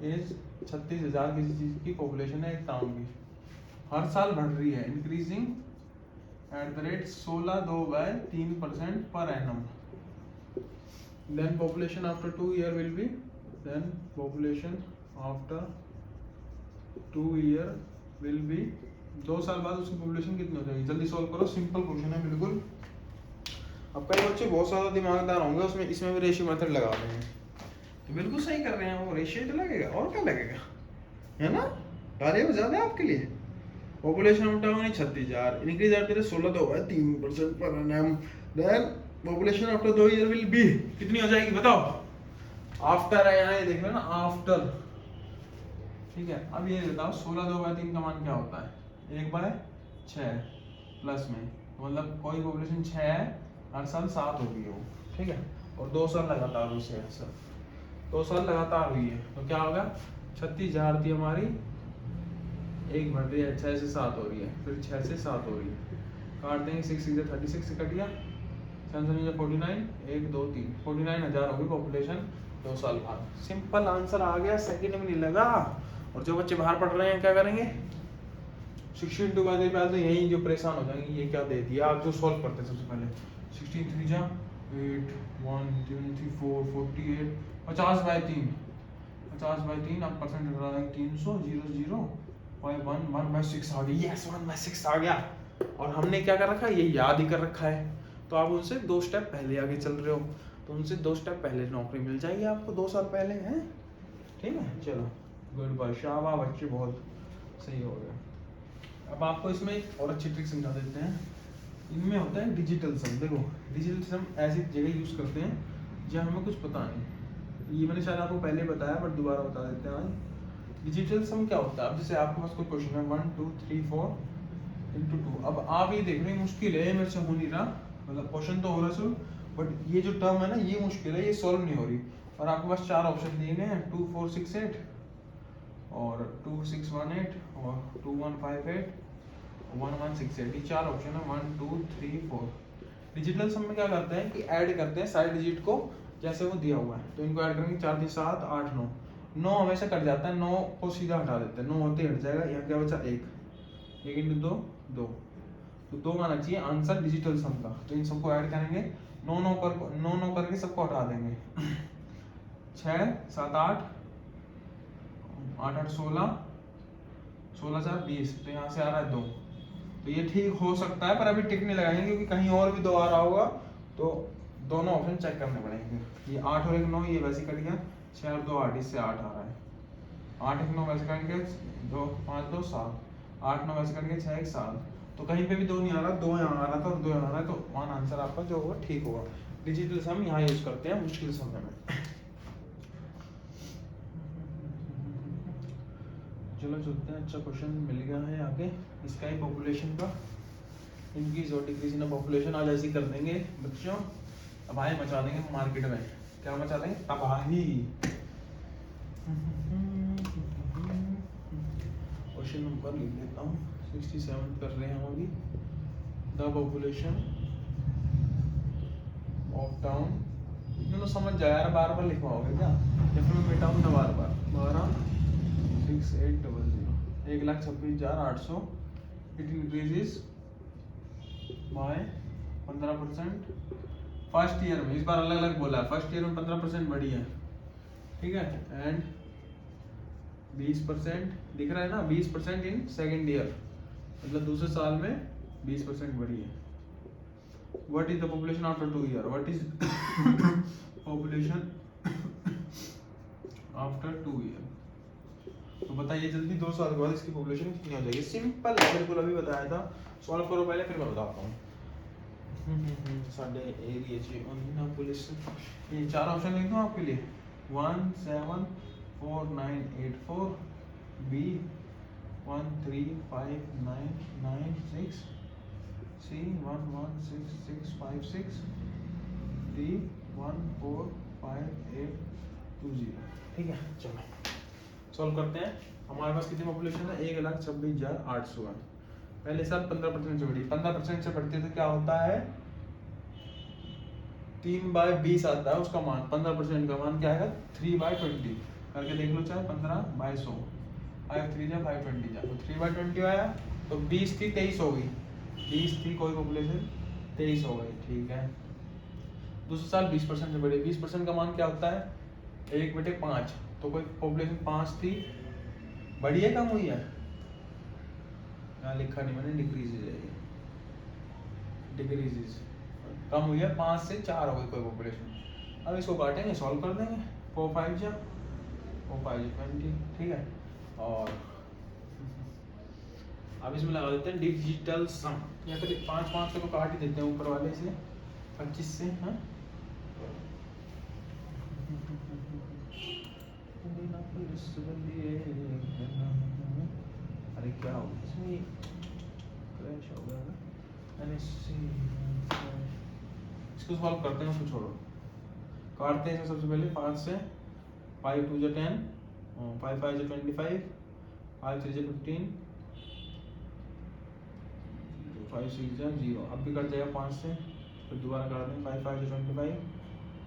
is 36,000, किसी चीज़ की पॉपुलेशन है एक टाउन की, हर साल बढ़ रही है, increasing at the rate 16.2% per annum. Then population after 2 year will be, then population after 2 year will be, 2 साल बाद उसकी पॉपुलेशन कितनी हो जाएगी। जल्दी सॉल्व करो, सिंपल क्वेश्चन है बिल्कुल। अब कई बच्चे बहुत सारा दिमागदार होंगे, उसमें इसमें भी रेशियो मेथड लगा रहे हैं, तो बिल्कुल सही कर रहे हैं, वो रेशियो तो लगेगा और क्या लगेगा, है ना, तालियां बजा दें आपके लिए। पॉपुलेशन ऑफ टाउन है 36,000, increase at the rate 16.3% per annum. Then population after 2 year will be, कितनी हो जाएगी बताओ। आफ्टर है यहाँ, ये देख लो ना, आफ्टर। ठीक है, अब ये बताओ 16/2/3 का मान क्या होता है, 1/6 प्लस में, मतलब कोई पॉपुलेशन 6 है, हर साल 7 होगी वो। ठीक है, और 2 साल लगातार हुई है, सर 2 साल लगातार हुई है, तो क्या होगा, 36,000 थी हमारी, एक बढ़ रही है, 6 से 7 हो रही है, फिर 6 से 7 हो रही है, काट देंगे, 6 से 36 से कट गया, 49, 1 2 3, 49,000 होगी पॉपुलेशन 2 साल बाद। सिंपल आंसर आ गया, सेकंड में नहीं लगा। और जो बच्चे बाहर पढ़ रहे हैं क्या करेंगे, 16 टू बाद तो यही जो परेशान हो जाएंगे, ये क्या दे दिया। आप जो सॉल्व करते हैं सबसे पहले 16 3 जा 8 1 2 3 4 48, 50/3, 50/3, अब परसेंट हटा देंगे 300, 0 0 5 1 1/6 आ गया, यस 1/6 आ गया। और हमने क्या कर रखा है, ये याद ही कर रखा है, तो आप उनसे 2 स्टेप पहले आगे चल रहे हो, तो उनसे 2 स्टेप पहले नौकरी मिल जाएगी आपको 2 साल पहले, हैं। ठीक है, चलो गुड बाय, शाबाश बच्चे, बहुत सही हो गया। अब आपको इसमें एक और अच्छी ट्रिक समझा देते हैं। इनमें होता है डिजिटल सम। देखो डिजिटल सम ऐसी जगह यूज करते हैं जहाँ हमें कुछ पता नहीं, ये मैंने शायद आपको पहले बताया, बट दोबारा बता देते हैं आज। डिजिटल सम क्या होता है, अब जैसे आपके पास कोई क्वेश्चन है 1 2 3 4 इंटू 2, अब आप ये देख रहे हैं मुश्किल है, मेरे से हो नहीं रहा, मतलब क्वेश्चन तो हो रहा है, बट ये जो टर्म है ना ये मुश्किल है, ये सॉल्व नहीं हो रही। और आपके पास 4 ऑप्शन दिए गए हैं, 2 4 6 8 और 2 6 1 8 और 2 1 5 8 1 1 6 8, ये 4 ऑप्शन है, 1 2 3 4। डिजिटल सम में क्या करते हैं कि ऐड करते हैं सारे डिजिट को जैसे वो दिया हुआ है, तो इनको ऐड करेंगे 4 3 7 8 9, 9 हमेशा कट जाता है, 9 को सीधा हटा देते हैं, 9 होते ही हट जाएगा, यहाँ क्या बचा 1 इंटू 2 2, तो 2 आना चाहिए आंसर डिजिटल सम का। तो इन सबको ऐड करेंगे, 9 करके सबको हटा देंगे 6 7 8 8 8 16 16 4 20, तो यहाँ से आ रहा है 2, तो ये ठीक हो सकता है, पर अभी टिक नहीं लगाएंगे क्योंकि कहीं और भी 2 आ रहा होगा, तो दोनों ऑप्शन चेक करने पड़ेंगे। ये 8 और 1 9 ये वैसे कट गया, 6 और 2 8, इससे 8 आ रहा है। 8 1 9 वैसे कट गया, 2 5 2 7, 8 9 वैसे कट गया, 6 1 7। तो कहीं पे भी 2 नहीं आ रहा, 2 यहाँ आ रहा था और 2 यहाँ आ रहा है, तो वन आंसर आपका जो होगा ठीक होगा। डिजिटल सम यहाँ यूज करते हैं मुश्किल समय में। चलो चलते हैं, अच्छा क्वेश्चन मिल गया है आगे। इसका ही पॉपुलेशन का इंक्रीज और डिक्रीज इन पॉपुलेशन आज ऐसे कर देंगे बच्चों, तबाही मचा देंगे मार्केट में। क्या मचा देंगे? तबाही। क्वेश्चन नंबर लिख लेता हूँ, 67 कर रहे हैं हम अभी। द पॉपुलेशन ऑफ टाउन, इतना तो समझ जाए यार, बार बार लिखवाओगे क्या? या फिर मैं मिटाऊँ ना बार बार? 12,6800, 1,26,800। It increases by 15%। First year में, इस बार अलग अलग बोला है, फर्स्ट ईयर में 15% बढ़ी है, ठीक है। एंड 20% दिख रहा है ना, 20% इन सेकेंड ईयर, मतलब दूसरे साल में 20% बढ़ी है। What is the population after 2 years? What is population after 2 years? तो बताइए जल्दी, 2 साल के बाद इसकी पॉपुलेशन कितनी हो जाएगी? सिंपल है, बिल्कुल अभी बताया था। सॉल्व करो पहले, फिर मैं बताता हूँ। साढ़े एरिया ची ना पुलिस, ये 4 ऑप्शन लिख दूँ आपके लिए। 1 7 4 9 8 4, B 1 3 5 9 9 6, C 1 1 6 6 5 6, D 1 4 5 8 2 0। ठीक है, चलो सॉल्व करते हैं। हमारे पास कितनी पॉपुलेशन है? 1,26,800 है। पहले साल 15% से बढ़ी, 15% से बढ़ती है तो क्या होता है? 3/20 आता है उसका मान। 15% का मान क्या आएगा? 3/20 करके देख लो, चाहे 15/100, 5 3 जा 520 जा, तो 3/20 आया। तो 20 थी 23 हो गई, 20 थी कोई पॉपुलेशन 23 हो गई, ठीक है। दूसरे साल 20% से बढ़ी, 20% का मान क्या होता है? 1/5। तो कोई पॉपुलेशन 5 थी, बढ़ी है कम हुई है? यहाँ लिखा नहीं मैंने, डिक्रीजेज है ये, डिक्रीजेज कम हुई है, 5 से 4 हो गई कोई पॉपुलेशन। अब इसको काटेंगे, सॉल्व कर देंगे। 4 5 जा 4 5 20, ठीक है। और अब इसमें लगा देते हैं डिजिटल सम, या फिर 5 5 को काट ही देते हैं ऊपर वाले से, 25 से। हाँ अरे क्या हो गया इसमें, क्रैश हो गया ना। इसको सॉल्व करते हैं, उसको छोड़ो, काटते हैं सबसे पहले 5 से। 5 2 जा 10, 5 5 जा 25, 5 3 जा 15, 5 6 जा 0। अब भी कट जाएगा 5 से, फिर दोबारा काट दें। 5 5 जा 25,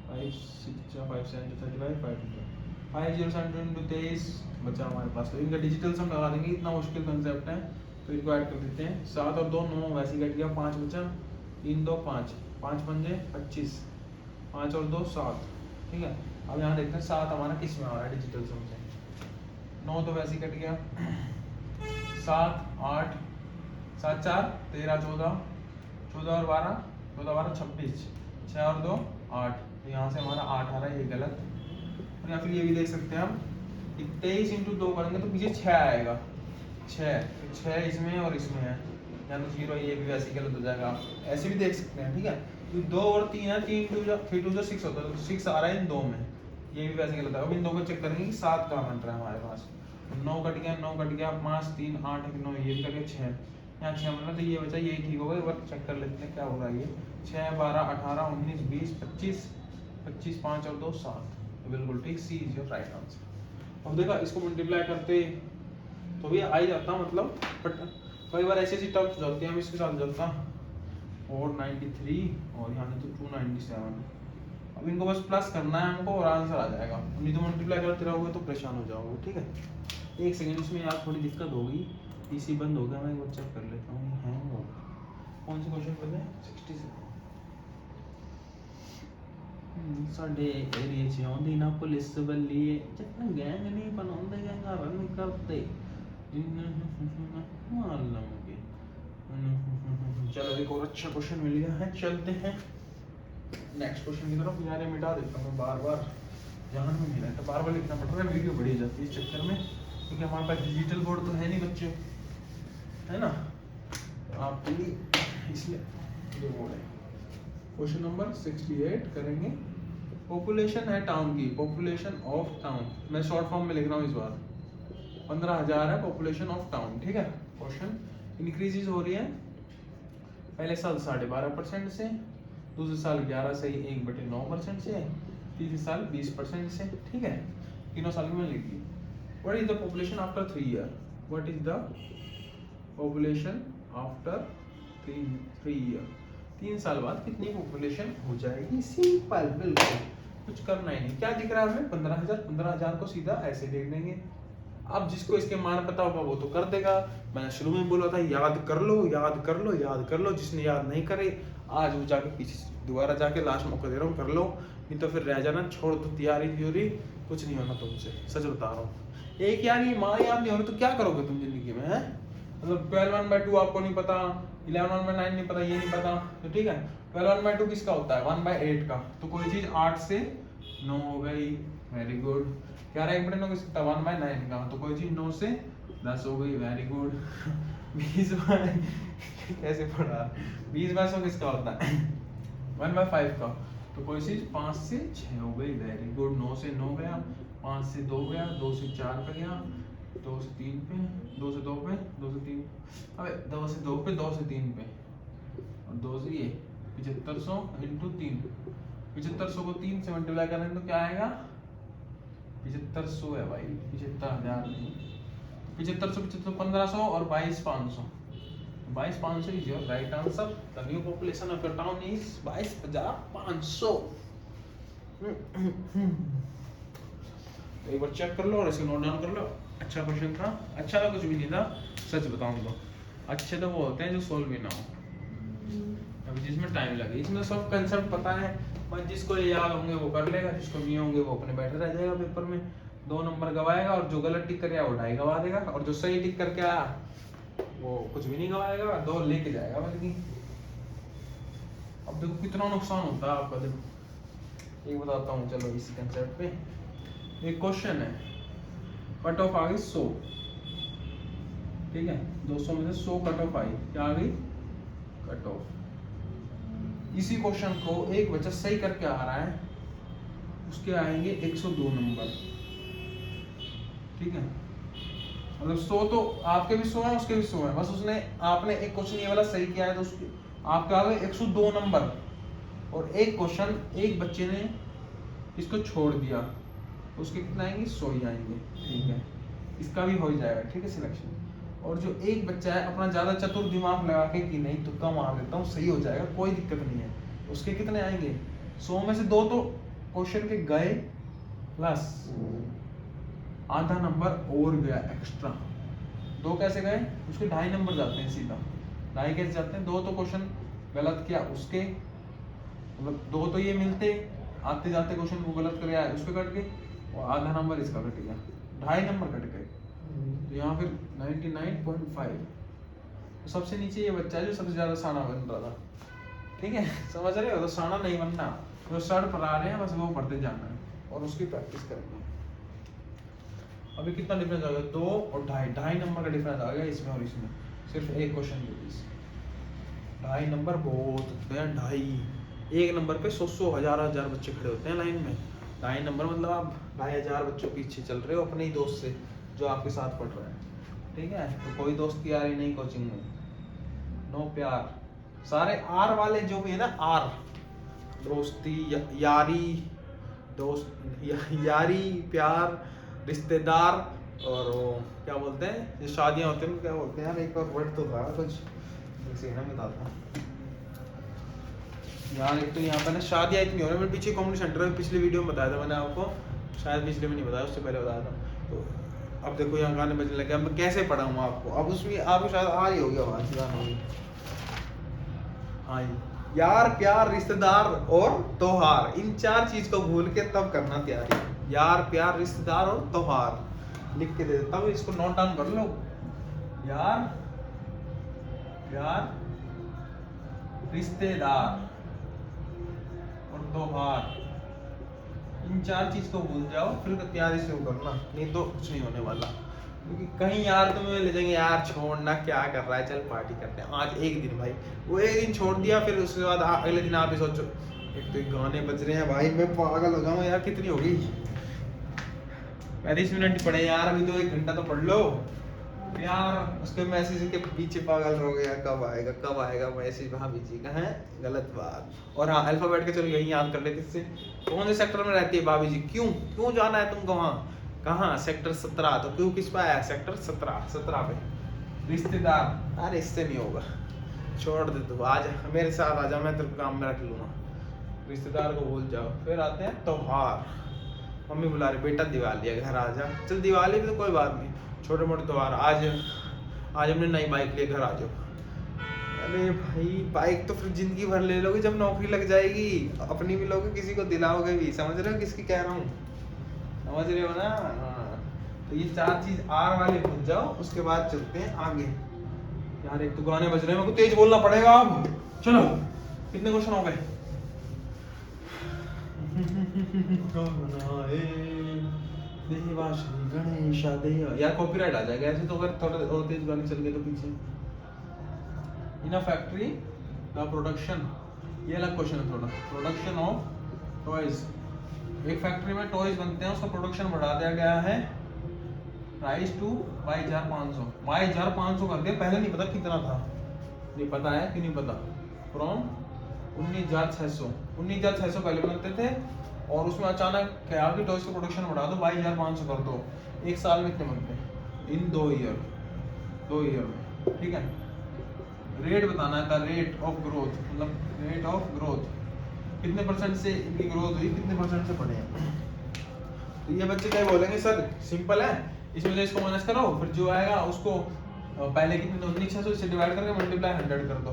5 6 जा 5 7 जा 35, 5 2 5 0 7 2 23 बचा हमारे पास। तो इनका डिजिटल सम लगा देंगे, इतना मुश्किल कंसेप्ट है, तो इनको ऐड कर देते हैं। 7 और 2 9, वैसे ही कट गया, 5 बचा, 3 2 5, 5 5 25, 5 और 2 7, ठीक है। अब यहाँ देखते हैं 7 हमारा किस में आ रहा है डिजिटल सम से। 9 तो वैसे ही कट गया, 7 8 7 4 13 14, 14 और 12 14 12 26, 6 और 2 8, तो यहाँ से हमारा 8 आ रहा है, ये गलत। और या फिर ये भी देख सकते हैं हम, 23 × 2 करेंगे तो पीछे 6 आएगा, 6 इसमें और इसमें है, या तो 0, ये भी वैसे गलत हो जाएगा। ऐसे भी देख सकते हैं, ठीक है। तो 2 और 3 है, 3 2 जा 3 2 जा 6 होता है, तो 6 आ रहा है इन 2 में, ये भी वैसे गलत है। अब इन 2 को चेक करेंगे कि 7 कहाँ बन रहा है हमारे पास। 9 कट गया, 9 कट गया, 5 3 8 1 9, ये भी कट गया, 6 यहाँ 6 बन रहा, तो ये बचा, ये ठीक होगा। एक बार चेक कर लेते हैं क्या हो रहा है। ये 6 12 18 19 20 25, 25 5 और 2 7, तो बिल्कुल ठीक, सी इज योर राइट आंसर। अब देखा, इसको मल्टीप्लाई करते तो भी आ ही जाता, मतलब बट कई बार ऐसी टर्म्स हो जाती हैं, हम इसके साथ जाता 493 और यहाँ से तो 297। अब इनको बस प्लस करना है हमको और आंसर आ जाएगा, नहीं तो मल्टीप्लाई करते रहोगे तो परेशान हो जाओगे, ठीक है। एक सेकंड, इसमें यार थोड़ी दिक्कत होगी, पीसी बंद हो गया, मैं एक बार चेक कर लेता हूँ हैंग हो। कौन से क्वेश्चन पे थे? 67। ਸਾਡੇ ਏਰੀਏ 'ਚ ਆਉਂਦੀ ਨਾ ਪੁਲਿਸ ਵੱਲੀਏ, ਚੱਕਣ ਗੈਂਗ ਨਹੀਂ ਬਣਾਉਂਦੇ, ਗੈਂਗਾ ਰਨ करते मालूम के। चलो एक और अच्छा क्वेश्चन मिल गया है, चलते हैं। नेक्स्ट क्वेश्चन की तरफ। यार ये मिटा देता हूँ, बार बार ध्यान में नहीं रहता, बार बार लिखना पड़ रहा है, वीडियो बढ़ी जाती है इस चक्कर में, क्योंकि हमारे पास डिजिटल बोर्ड तो है नहीं बच्चे, है ना, तो आपके लिए इसलिए ये बोर्ड है। क्वेश्चन नंबर 68 करेंगे। पॉपुलेशन है टाउन की, पॉपुलेशन ऑफ टाउन, मैं शॉर्ट फॉर्म में लिख रहा हूँ इस बार, 15,000 है पॉपुलेशन ऑफ टाउन, ठीक है। क्वेश्चन इंक्रीजेज हो रही है, पहले साल 12.5% से, दूसरे साल 11 से 1/9% से, तीसरे साल 20% से, ठीक है। तीनों साल में लिख दी। What is the population after 3 year, what is the population after 3 year, 3 साल बाद कितनी पॉपुलेशन हो जाएगी। सिंपल, बिल्कुल कुछ करना ही नहीं। क्या दिख रहा है हमें, 15,000 को सीधा ऐसे देख देंगे। अब जिसको इसके मान पता होगा वो तो कर देगा। मैंने शुरू में बोला था याद कर लो, याद कर लो, याद कर लो। जिसने याद नहीं करे आज वो जाके पीछे दोबारा जाके लास्ट मौका दे रहा हूँ, कर लो, नहीं तो फिर रह जाना। छोड़ दो तैयारी थ्योरी, कुछ नहीं होना तुमसे, सच बता रहा हूँ। एक यार ये मान याद नहीं हो रही तो क्या करोगे तुम जिंदगी में, है? मतलब 12/1/2 आपको नहीं पता, 11/9 नहीं पता, ये नहीं पता, तो ठीक है। 12/2 किसका होता है, 1/8 का। तो कोई चीज 8 से 9 हो गई, वेरी गुड। 11/9 किसका, 1/9 का। तो कोई चीज 9 से 10 हो गई, वेरी गुड। 20 कैसे पढ़ा, 20/100 किसका होता है, 1/5 का। तो कोई चीज 5 से 6 हो गई, वेरी गुड। 9 से 9 गया, 5 से 2 गया, 2 से 4 पे गया, 2 से 3 पे, 2 से 2 पे, 2 से 3, अबे 2 से 2 पे, 2 से 3 पे, और 2 से ये 7500 इंटू 3। 7500 को 3 से मल्टीप्लाई करेंगे तो क्या आएगा, 7500 है भाई, 75,000 नहीं। 7500 7500 1500 और 22,500, 22,500 is your right answer. The new population of your town is 22,500। एक बार चेक कर लो और इसे नोट डाउन कर लो। अच्छा क्वेश्चन था, अच्छा तो कुछ भी नहीं था, सच बताऊं तो। अच्छे तो वो होते हैं जो सोल्व भी ना हो, अभी जिसमें टाइम लगे। इसमें सब कंसेप्ट पता है, बस जिसको ये याद होंगे वो कर लेगा, जिसको नहीं होंगे वो अपने बैठे रह जाएगा पेपर में, 2 नंबर गवाएगा, और जो गलत टिक कर आया वो 2.5 गवा देगा, और जो सही टिक करके आया वो कुछ भी नहीं गवाएगा, 2 लेके जाएगा बल्कि। अब देखो कितना नुकसान होता है आपका। देखो एक बताता हूँ, चलो इसी कंसेप्ट पे एक क्वेश्चन है। कट ऑफ आ गई 100, ठीक है, 200 में से 100 कट ऑफ आई, क्या आ गई, कट ऑफ। इसी क्वेश्चन को एक बच्चा सही करके आ रहा है, उसके आएंगे 102 नंबर, ठीक है। मतलब 100 तो आपके भी 100 है, उसके भी 100 है, बस उसने आपने एक क्वेश्चन ये वाला सही किया है तो उसके आपके आ गए 102 नंबर। और एक क्वेश्चन एक बच्चे ने इसको छोड़ दिया, उसके कितना आएंगे, 100 ही आएंगे, ठीक है। इसका भी हो ही जाएगा, ठीक है, सिलेक्शन। और जो एक बच्चा है अपना ज्यादा चतुर दिमाग लगा के कि नहीं तुक्का मार देता हूँ, सही हो जाएगा, कोई दिक्कत नहीं है, उसके कितने आएंगे, 100 में से 2 तो क्वेश्चन के गए, प्लस आधा नंबर और गया एक्स्ट्रा। 2 कैसे गए, उसके 2.5 नंबर जाते हैं सीधा, 2.5 कैसे जाते हैं, 2 तो क्वेश्चन गलत किया उसके, मतलब 2 तो ये मिलते, आते जाते क्वेश्चन को गलत कर आया उसके कट गए, और आधा नंबर इसका कट गया, 2.5 नंबर कट गए। तो यहाँ फिर 99.5। तो सबसे नीचे ये बच्चा है जो सबसे ज्यादा साना बन रहा था, ठीक है, समझ रहे हो। तो साना नहीं बनना, जो सर पर आ रहे हैं बस वो पढ़ते जाना है और उसकी प्रैक्टिस करेंगे। अभी कितना डिफरेंस आ गया, 2 और 2.5 नंबर का डिफरेंस आ गया इसमें और इसमें, सिर्फ एक क्वेश्चन के बीच 2.5 नंबर बहुत होते हैं। 2.5 एक नंबर पे 100 हजार बच्चे खड़े होते हैं लाइन में। 2.5 नंबर मतलब आप 2,500 बच्चों के पीछे चल रहे हो अपने ही दोस्त से जो आपके साथ पढ़ रहा है, ठीक है। तो कोई दोस्त की यारी नहीं कोचिंग में, नो प्यार। सारे आर वाले जो भी है ना, आर, दोस्ती, यारी, दोस्त, यारी, प्यार, रिश्तेदार, और वो क्या बोलते हैं, ये शादियां होती हैं क्या बोलते हैं यार, एक और वर्ड तो था कुछ, जैसे ना बताता हूँ यार। एक तो यहाँ पे ना शादियाँ इतनी हो रही है, मैं पीछे कम्युनिटी सेंटर में पिछले वीडियो में बताया था मैंने आपको, शायद पिछले में नहीं बताया, उससे पहले बताया था। तो अब देखो यहाँ गाने बजने लगे, अब मैं कैसे पढ़ाऊँ आपको, अब उसमें आपको शायद आ रही होगी आवाज़, हाँ यार, प्यार, रिश्तेदार और त्योहार, इन 4 चीज को भूल के तब करना तैयारी। यार, प्यार, रिश्तेदार और त्योहार लिख के दे देता हूँ, इसको नोट डाउन कर लो। यार, प्यार, रिश्तेदार त्योहार, इन 4 चीज को भूल जाओ, फिर तैयारी शुरू करना, नहीं तो कुछ नहीं होने वाला। क्योंकि कहीं यार तुम्हें ले जाएंगे, यार छोड़ना क्या कर रहा है, चल पार्टी करते हैं आज एक दिन भाई, वो एक दिन छोड़ दिया, फिर उसके बाद अगले दिन आप ही सोचो, एक तो गाने बज रहे हैं भाई, मैं पागल हो जाऊँ यार, कितनी हो गई 35 मिनट पढ़े यार, अभी तो 1 घंटा तो पढ़ लो यार। उसके मैसेज के पीछे पागल हो गया, कब आएगा मैसेज भाभी जी का, है गलत बात। और हाँ अल्फाबेट के चलो यही याद कर लेते, इससे कौन से सेक्टर में रहती है भाभी जी, क्यों जाना है तुमको वहाँ, कहाँ सेक्टर 17, तो क्यों किस पे आया सेक्टर 17 पे रिश्तेदार, अरे इससे नहीं होगा, छोड़ दे तू, आज मेरे साथ आ जा, मैं तेरे को काम में रख लूंगा, रिश्तेदार को भूल जाओ। फिर आते हैं त्योहार, मम्मी बुला रही बेटा दिवाली है घर आ जा, चल दिवाली भी तो कोई बात नहीं, छोटे मोटे त्योहार, आज हमने नई बाइक लिए घर आ जाओ, अरे भाई बाइक तो फिर जिंदगी भर ले लोगे जब नौकरी लग जाएगी, अपनी भी लोगे किसी को दिलाओगे भी, समझ रहे हो किसकी कह रहा हूँ, समझ रहे हो ना। हाँ तो ये 4 चीज आर वाले भूल जाओ, उसके बाद चलते हैं आगे। यार एक तो गाने बज रहे हैं, मेरे को तेज बोलना पड़ेगा अब, चलो कितने क्वेश्चन हो गए गणेश यार कॉपीराइट आ जाएगा ऐसे तो, अगर थोड़ा और तेज गाने चल गए तो पीछे। इन अ फैक्ट्री द प्रोडक्शन, ये अलग क्वेश्चन है थोड़ा, प्रोडक्शन ऑफ टॉयज, एक फैक्ट्री में टॉयज बनते हैं, उसका प्रोडक्शन बढ़ा दिया गया है, राइज टू 22,500, 22,500 कर दिया, पहले नहीं पता कितना था, नहीं पता है कि नहीं पता, फ्रॉम 19,600 पहले बनते थे, और उसमें अचानक क्या कि टॉयज का प्रोडक्शन बढ़ा दो 22,500 कर दो, एक साल में कितने बनते हैं, इन 2 ईयर में, ठीक है। रेट बताना है, था रेट ऑफ ग्रोथ, मतलब रेट ऑफ ग्रोथ कितने % से इनकी ग्रोथ हुई, कितने % से बढ़े हैं। तो ये बच्चे क्या बोलेंगे सर सिंपल है, इसमें से इसको माइनस करो, फिर जो आएगा उसको पहले कितने 19,600 से डिवाइड करके मल्टीप्लाई 100 कर दो,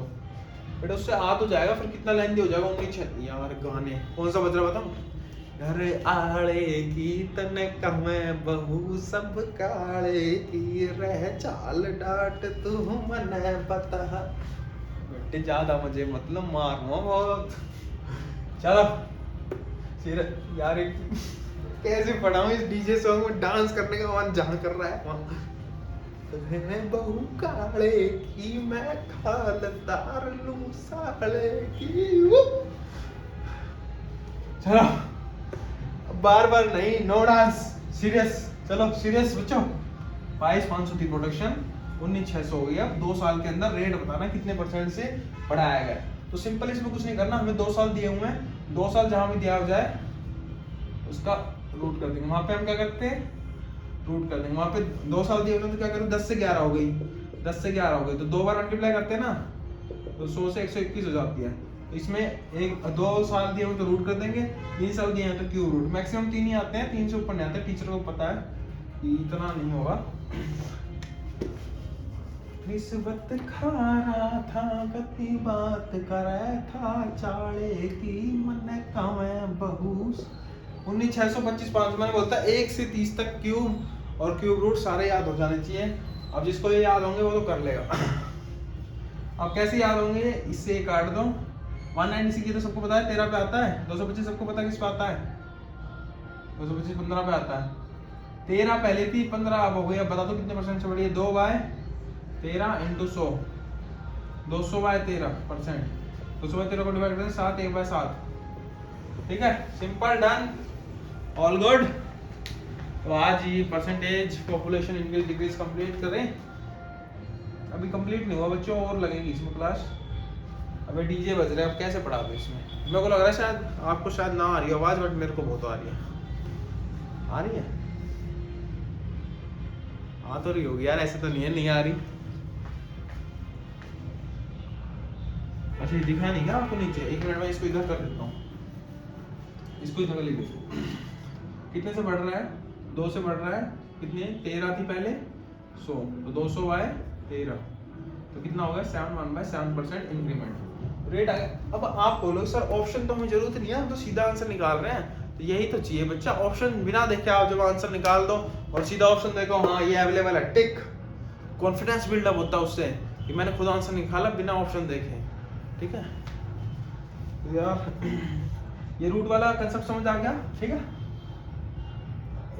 बेटा उससे आ तो जाएगा, फिर कितना लेंदी हो जाएगा 19,600। यार गाने कौन सा बज रहा बताऊं, घर आड़े की तनका मैं बहू सब काले की, रह चाल डाट तू मन बता, बेटे ज्यादा मुझे मतलब मारूंगा बहुत। चलो फिर यार कैसे पढ़ाऊं इस डीजे सॉन्ग में, डांस करने का मन जहाँ कर रहा है वहाँ, बहू काले की मैं खालदार लूं साले की। चलो बार नहीं, नो डांस, सीरियस, चलो सीरियस बच्चों। 22,500 थी प्रोडक्शन, 19,600 हो गई। अब 2 साल के अंदर रेट बताना कितने % से बढ़ाया गया। तो सिंपल इसमें कुछ नहीं करना, हमें 2 साल दिए हुए हैं, 2 साल जहां भी दिया हो जाए उसका रूट कर देंगे। वहां पे हम क्या करते हैं, रूट कर देंगे। वहां पे 2 साल दिए हुए तो क्या करूँ, 10 से 11 हो गई, 10 से 11 हो गई तो 2 बार मल्टीप्लाई करते हैं ना, तो 100 से 121 हो जाती है। तो इसमें 2 साल दिए हुए तो रूट कर देंगे, 3 साल दिए हैं तो क्यूब रूट, मैक्सिमम 3 ही आते हैं, 3 से ऊपर नहीं आते। टीचर को पता है कि इतना नहीं होगा। रिश्वत खा रहा था, कति बात करे था, चाड़े की मन कमे बहू। 19,625 मैंने बोलता 1 से 30 तक क्यूब और क्यूब रूट सारे याद हो जाने चाहिए। अब जिसको ये याद होंगे वो तो कर लेगा। अब कैसे याद होंगे, इससे काट दो। 196 की तो सबको पता है 13 पे आता है, 225 सबको पता है किस पे आता है, 225 15 पे आता है। 13 पहले थी, 15 अब हो गई। अब बता दो कितने % से बढ़ी है, 2/13 × 100, 200/13%। 200/13 को डिवाइड करें 7, 1/7। ठीक है, सिंपल, डन, ऑल गुड। तो आज ये percentage population increase decrease complete करें। अभी कंप्लीट नहीं हुआ बच्चों, और लगेगी इसमें क्लास। अबे डीजे बज रहे हैं, अब कैसे पढ़ा दो इसमें। मेरे को लग रहा है शायद आपको शायद ना आ रही है आवाज, बट मेरे को बहुत आ रही है। आ रही है, आ तो रही होगी यार, ऐसे तो नहीं है नहीं आ रही। अच्छा ये दिखा नहीं क्या आपको नीचे, 1 मिनट में इसको इधर कर देता हूँ, इसको इधर लिख दो। कितने से बढ़ रहा है, 2 से बढ़ रहा है, कितने 13 थी पहले 100, तो 200/13 तो कितना होगा 71/7% इंक्रीमेंट रेट आ गया। अब आप बोलो सर ऑप्शन तो हमें जरूरत नहीं है, हम तो सीधा आंसर निकाल रहे हैं। तो यही तो चाहिए बच्चा, ऑप्शन बिना देखे आप जब आंसर निकाल दो और सीधा ऑप्शन देखो हाँ ये अवेलेबल है, टिक, कॉन्फिडेंस बिल्डअप होता है उससे कि मैंने खुद आंसर निकाला बिना ऑप्शन देखे। ठीक है यार, ये रूट वाला कंसेप्ट समझ आ गया, ठीक है।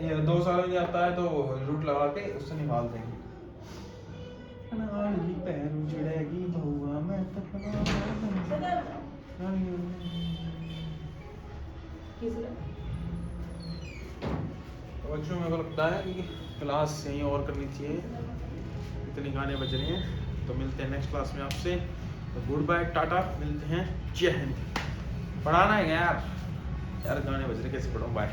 ये 2 साल में आता है तो रूट लगा के उससे निकाल देंगे। बच्चों मेरे को लगता है कि क्लास यहीं और करनी चाहिए, इतने गाने बज रहे हैं। तो मिलते हैं नेक्स्ट क्लास में आपसे। तो गुड बाय, टाटा, मिलते हैं, जय हिंद। पढ़ाना है यार, गाने बज रहे कैसे पढ़ूं, बाय।